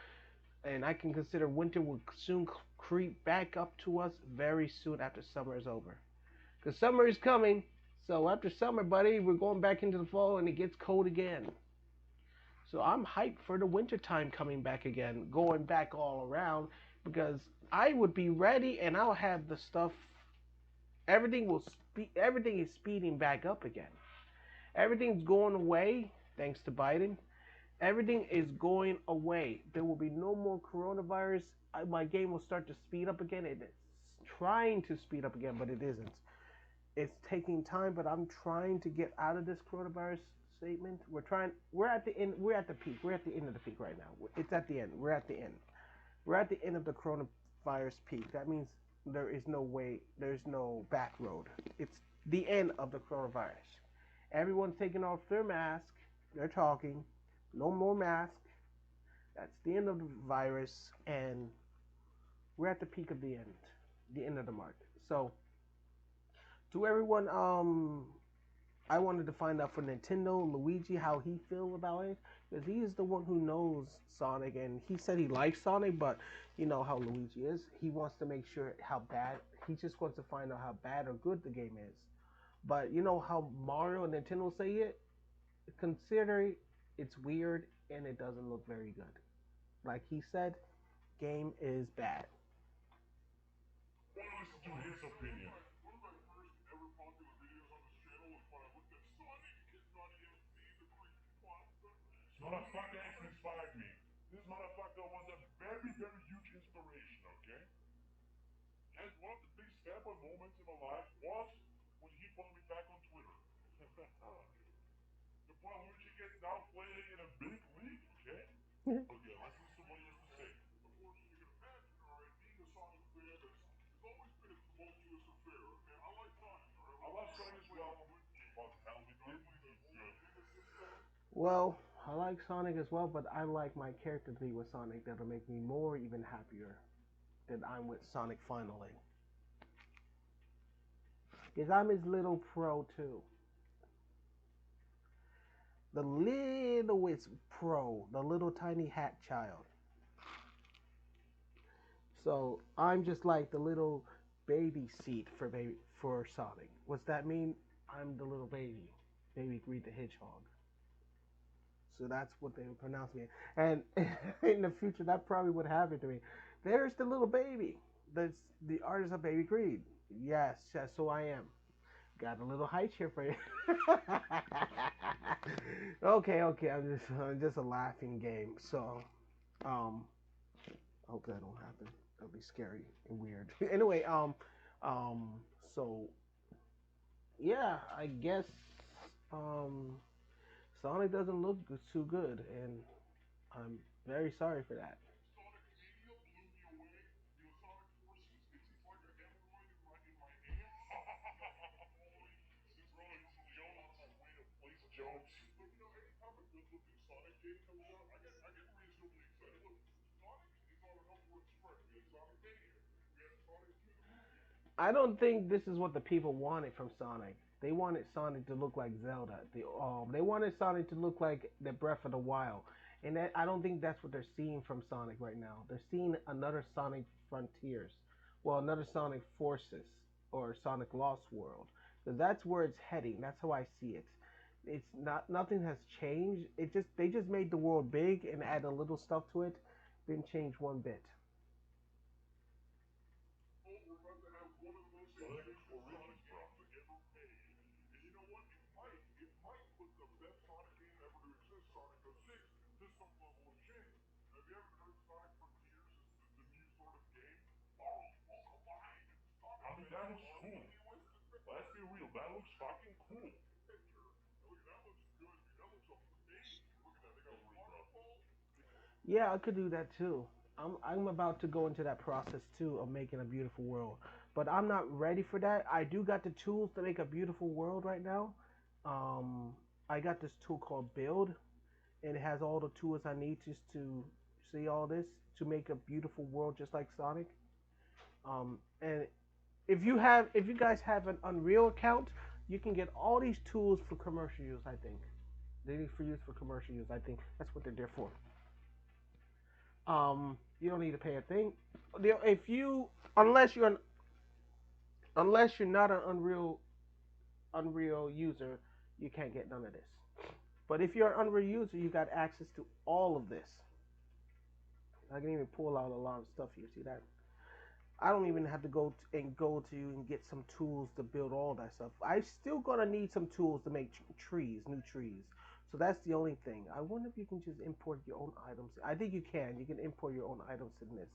and I can consider winter will soon creep back up to us very soon after summer is over. Because summer is coming. So after summer, buddy, we're going back into the fall, and it gets cold again. So I'm hyped for the winter time coming back again, going back all around, because I would be ready and I'll have the stuff. Everything will speed. Everything is speeding back up again. Everything's going away thanks to Biden. Everything is going away. There will be no more coronavirus. My game will start to speed up again. It's trying to speed up again, but it isn't. It's taking time, but I'm trying to get out of this coronavirus statement. We're trying. We're at the end. We're at the peak. We're at the end of the peak right now. It's at the end. We're at the end. We're at the end of the coronavirus peak. That means there is no way. There's no back road. It's the end of the coronavirus. Everyone's taking off their mask. They're talking. No more mask. That's the end of the virus, and we're at the peak of the end of the mark. So, to everyone, I wanted to find out from Nintendo, Luigi, how he feels about it, because he is the one who knows Sonic, and he said he likes Sonic, but you know how Luigi is. He wants to make sure how bad. He just wants to find out how bad or good the game is. But you know how Mario and Nintendo say it. Consider it's weird and it doesn't look very good. Like he said, game is bad. Want to listen to his opinion? One of my first ever popular videos on this channel was when I looked at Sonic not even being the creepy pasta. This motherfucker actually inspired me. This motherfucker was a very, very huge inspiration, okay? And one of the biggest fanboy moments in my life was when he followed me back on Twitter. The point Luigi gets now playing in a big league, okay? Okay, let's listen to what he has to say. Of course, you can imagine, alright, being a Sonic fan has always been a tumultuous affair, okay? I like Sonic, alright? I love Sonic as well, but hell, we did good. Well, I like Sonic as well, but I like my character to be with Sonic. That'll make me more even happier that I'm with Sonic finally. Because I'm his little pro too. The littlest pro, the little tiny hat child. So I'm just like the little baby seat for Sonic. What's that mean? I'm the little baby. Baby Greet the Hedgehog. So that's what they would pronounce me. And in the future, that probably would happen to me. There's the little baby. That's the artist of Baby Creed. Yes, yes, so I am. Got a little height here for you. Okay, okay. I'm just a laughing game. So, um, I hope that don't happen. That'll be scary and weird. Anyway, um, so yeah, I guess um, Sonic doesn't look too good, and I'm very sorry for that. Sonic Mania blew me away. You know, Sonic Forces, it's like a hemorrhoid in my hands. Holy shit, bro, it's Jones on my way to place jokes. But you know, anytime a good looking Sonic game comes out, I get reasonably excited. Look, Sonic is on an upward trend. We had Sonic Mania. We had Sonic 2 the movie. I don't think this is what the people wanted from Sonic. They wanted Sonic to look like Zelda. They wanted Sonic to look like the Breath of the Wild, and that, I don't think that's what they're seeing from Sonic right now. They're seeing another Sonic Frontiers, well, another Sonic Forces or Sonic Lost World. So that's where it's heading. That's how I see it. It's not nothing has changed. It just they just made the world big and add a little stuff to it. Didn't change one bit. Sonic Origins, bro. And you know what? It might put the best Sonic game ever to exist, Sonic 06, to some level of shame. Have you ever heard Sonic Frontiers is the new sort of game? Oh, oh, combined! I mean, that looks cool. Let's be real, that looks fucking cool. Look, that looks good, dude. That looks amazing. Look at that, they got waterfalls. Yeah, I could do that too. I'm about to go into that process too of making a beautiful world, but I'm not ready for that. I do got the tools to make a beautiful world right now. Um, I got this tool called Build, and it has all the tools I need just to see all this to make a beautiful world just like Sonic. And if you guys have an Unreal account, you can get all these tools for commercial use. I think they need for use for commercial use. I think that's what they're there for. You don't need to pay a thing. If you unless you're an, unless you're not an Unreal user, you can't get none of this. But if you're an Unreal user, you got access to all of this. I can even pull out a lot of stuff here. See that? I don't even have to go to and get some tools to build all that stuff. I still gonna need some tools to make trees, new trees. So that's the only thing. I wonder if you can just import your own items. I think you can. You can import your own items in this.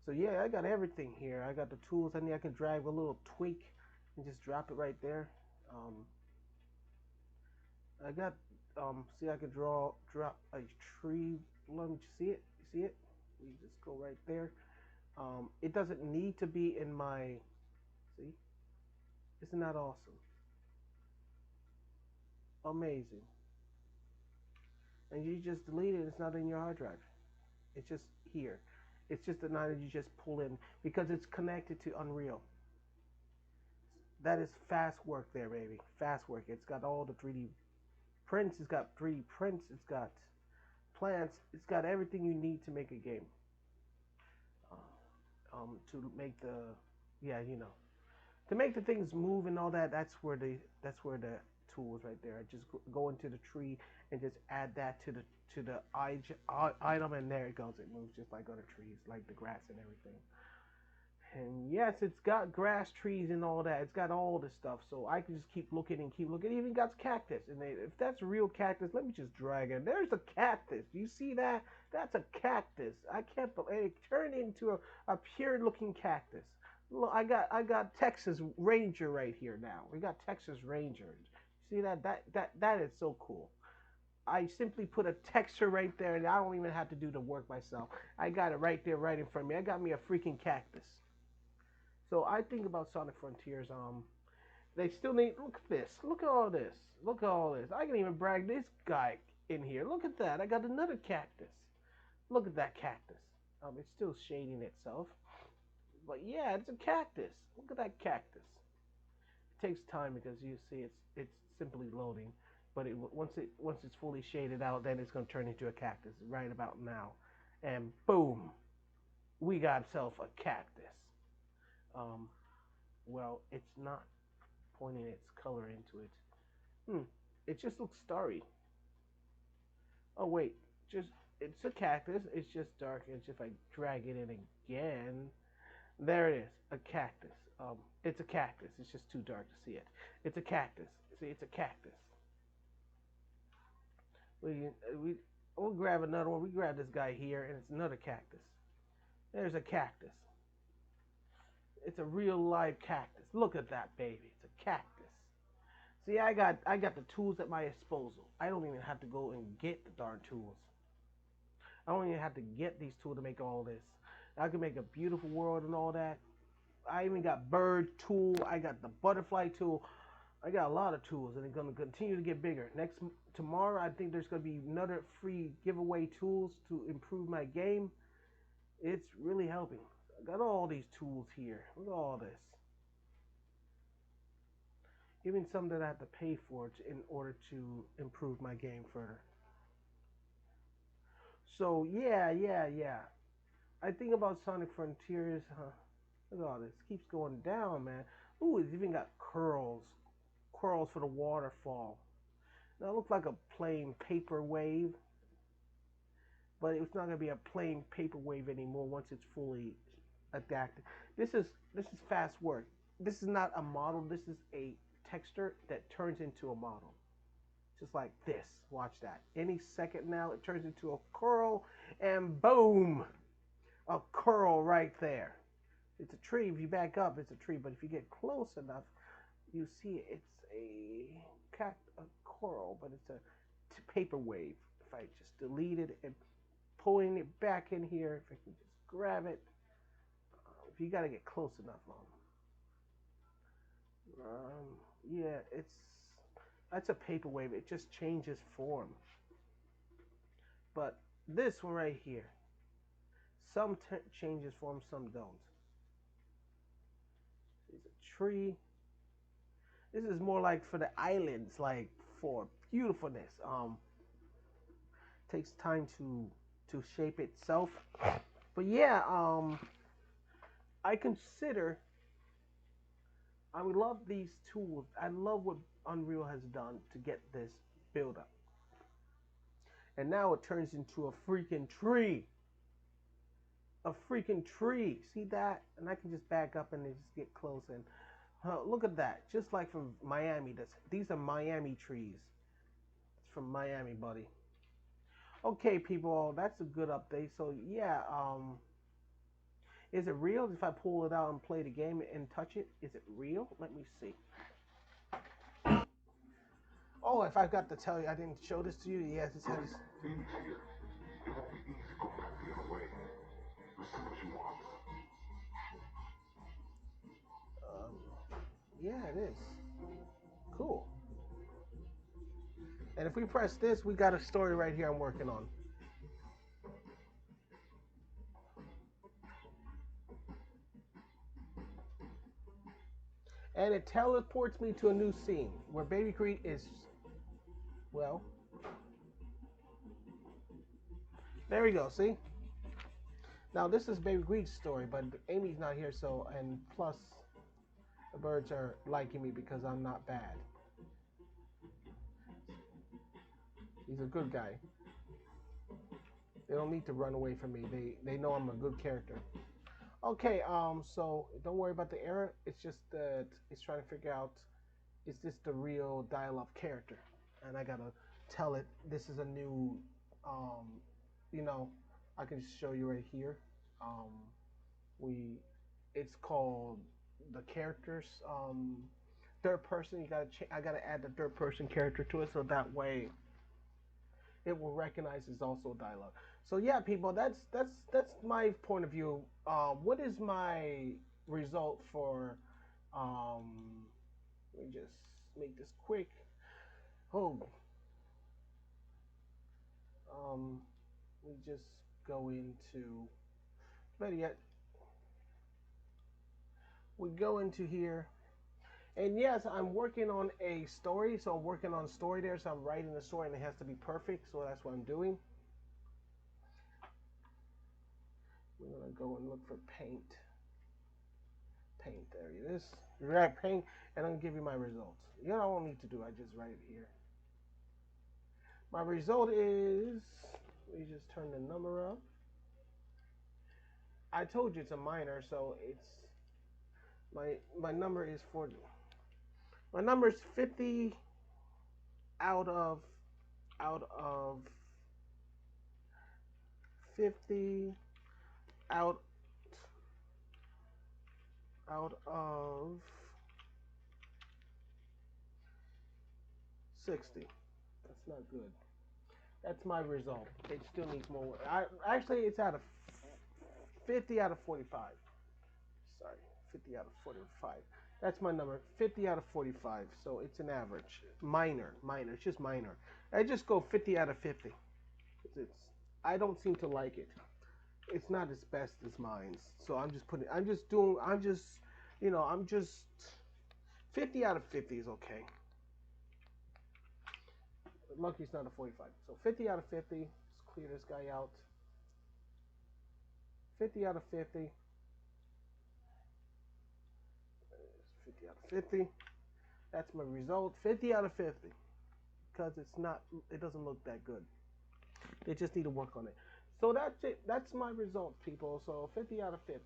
So yeah, I got everything here. I got the tools I need. I can drag a little tweak and just drop it right there. Um, I got see I can drop a tree. Let me see it. You see it? You just go right there. It doesn't need to be in my. See, isn't that awesome? Amazing. And you just delete it. It's not in your hard drive. It's just here. It's just a line that you just pull in because it's connected to Unreal. That is fast work there, baby. Fast work. It's got all the 3D prints. It's got 3D prints. It's got plants. It's got everything you need to make a game. To make the yeah, to make the things move and all that. That's where the tools right there. I just go into the tree and just add that to the item, and there it goes. It moves just like other trees, like the grass and everything. And yes, it's got grass, trees, and all that. It's got all this stuff, so I can just keep looking and keep looking. It even got cactus, and if that's real cactus, let me just drag it. There's a cactus. You see that? That's a cactus. I can't believe it turned into a pure-looking cactus. Look, I got Texas Ranger right here now. We got Texas Ranger. See that? That is so cool. I simply put a texture right there, and I don't even have to do the work myself. I got it right there, right in front of me. I got me a freaking cactus. So I think about Sonic Frontiers. They still need. Look at this. Look at all this. Look at all this. I can even brag this guy in here. Look at that. I got another cactus. Look at that cactus. It's still shading itself, but yeah, it's a cactus. Look at that cactus. It takes time because you see it's simply loading, but once it's fully shaded out, then it's gonna turn into a cactus right about now, and boom, we got ourselves a cactus. Um, well, it's not pointing its color into it. Hmm. It just looks starry. Oh wait, just it's a cactus. It's just dark. It's if I drag it in again, there it is, a cactus. It's a cactus. It's just too dark to see it. It's a cactus. See, it's a cactus. We we'll grab another one. We grab this guy here, and it's another cactus. There's a cactus. It's a real live cactus. Look at that baby. It's a cactus. See, I got the tools at my disposal. I don't even have to go and get the darn tools. I don't even have to get these tools to make all this. I can make a beautiful world and all that. I even got bird tool. I got the butterfly tool. I got a lot of tools, and it's gonna continue to get bigger. Next tomorrow, I think there's gonna be another free giveaway tools to improve my game. It's really helping. I got all these tools here. Look at all this. Even some that I have to pay for in order to improve my game further. So yeah. I think about Sonic Frontiers. Huh? Look at all this. Keeps going down, man. Ooh, it's even got curls. Curls for the waterfall. Now it looks like a plain paper wave, but it's not gonna be a plain paper wave anymore once it's fully adapted. This is fast work. This is not a model. This is a texture that turns into a model. Just like this. Watch that. Any second now, it turns into a curl, and boom, a curl right there. It's a tree. If you back up, it's a tree. But if you get close enough, you see it's a coral, but it's a paper wave. If I just delete it and pulling it back in here, if I can just grab it, if you got to get close enough yeah, that's a paper wave. It just changes form. But this one right here, some changes form, some don't. It's a tree. This is more like for the islands, like for beautifulness. Takes time to shape itself. But yeah, I consider I would love these tools. I love what Unreal has done to get this build up. And now it turns into a freaking tree. A freaking tree. See that? And I can just back up and just get close and look at that. Just like from Miami. These are Miami trees. It's from Miami, buddy. Okay, people, that's a good update. So yeah, is it real? If I pull it out and play the game and touch it, is it real? Let me see. Oh, if I got to tell you, I didn't show this to you. Yes, it says. Um, yeah, it is. Cool. And if we press this, we got a story right here I'm working on. And it teleports me to a new scene where Baby Creed is, well, there we go. See? Now, this is Baby Creed's story, but Amy's not here, so, and plus, the birds are liking me because I'm not bad. He's a good guy. They don't need to run away from me. They know I'm a good character. Okay, so don't worry about the error. It's just that it's trying to figure out is this the real dialogue character, and I gotta tell it this is a new, um, you know, I can show you right here. Um, we, it's called the characters. Third person. I gotta add the third person character to it so that way it will recognize it's also dialogue. So yeah, people, that's my point of view. What is my result for? Let me just make this quick. Oh, we just go into. Better yet, we go into here, and yes, I'm working on a story. So I'm working on a story there. So I'm writing the story, and it has to be perfect. So that's what I'm doing. We're gonna go and look for paint. Paint. There it is. You write paint, and I'm gonna give you my results. You know what I don't need to do. I just write it here. My result is. We just turn the number up. I told you it's a minor, so it's my number is 40. My number is 50 out of out of 50 out out of 60. That's not good. That's my result. It still needs more work. Actually, it's out of 50 out of 45. Sorry, 50 out of 45. That's my number. 50 out of 45. So it's an average. Minor, minor. It's just minor. I just go 50 out of 50. It's I don't seem to like it. It's not as best as mine's. So I'm just putting. I'm just doing. I'm just, I'm just 50 out of 50 is okay. Monkey's not a 45. So 50 out of 50. Let's clear this guy out. 50 out of 50. 50 out of 50. That's my result. 50 out of 50. Because it's not, it doesn't look that good. They just need to work on it. So that's it. That's my result, people. So 50 out of 50.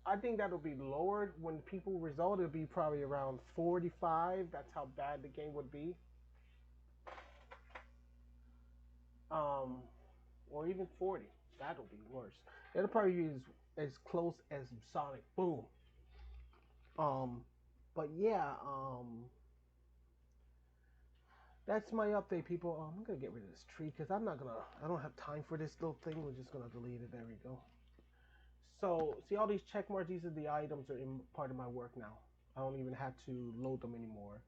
I think that'll be lowered when people result. It'll be probably around 45. That's how bad the game would be. Um, or even 40. That'll be worse. It'll probably be as close as Sonic Boom. Um, but yeah, that's my update, people. I'm gonna get rid of this tree because I don't have time for this little thing. We're just gonna delete it. There we go. So see all these check marks. These are the items that are in part of my work now. I don't even have to load them anymore.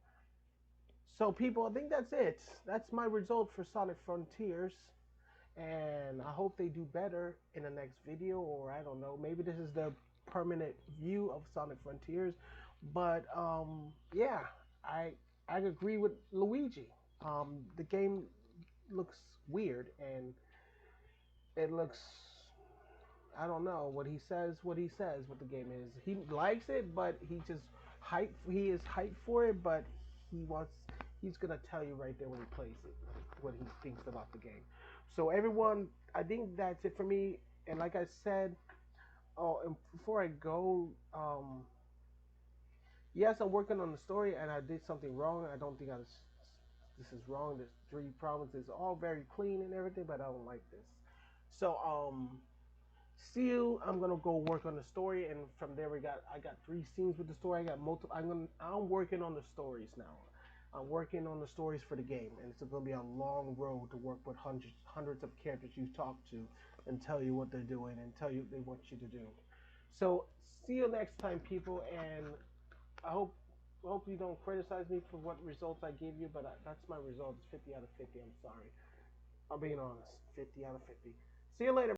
So people, I think that's it. That's my result for Sonic Frontiers. And I hope they do better in the next video, or I don't know, maybe this is the permanent view of Sonic Frontiers. But yeah, I I agree with Luigi. The game looks weird, and it looks, I don't know what he says. What he says, what the game is. He likes it, but he just hype. He is hyped for it, but he wants. He's gonna tell you right there when he plays it what he thinks about the game. So everyone, I think that's it for me. And like I said, oh, and before I go, yes, I'm working on the story, and I did something wrong. I don't think I was. This is wrong. There's three provinces, all very clean and everything, but I don't like this. So still, I'm gonna go work on the story, and from there I got three scenes with the story. I got multiple. I'm working on the stories now. I'm working on the stories for the game, and it's gonna be a long road to work with hundreds of characters you talk to, and tell you what they're doing and tell you what they want you to do. So see you next time, people, and I hope you don't criticize me for what results I gave you, but that's my result. It's 50 out of 50. I'm sorry. I'm being honest. 50 out of 50. See you later.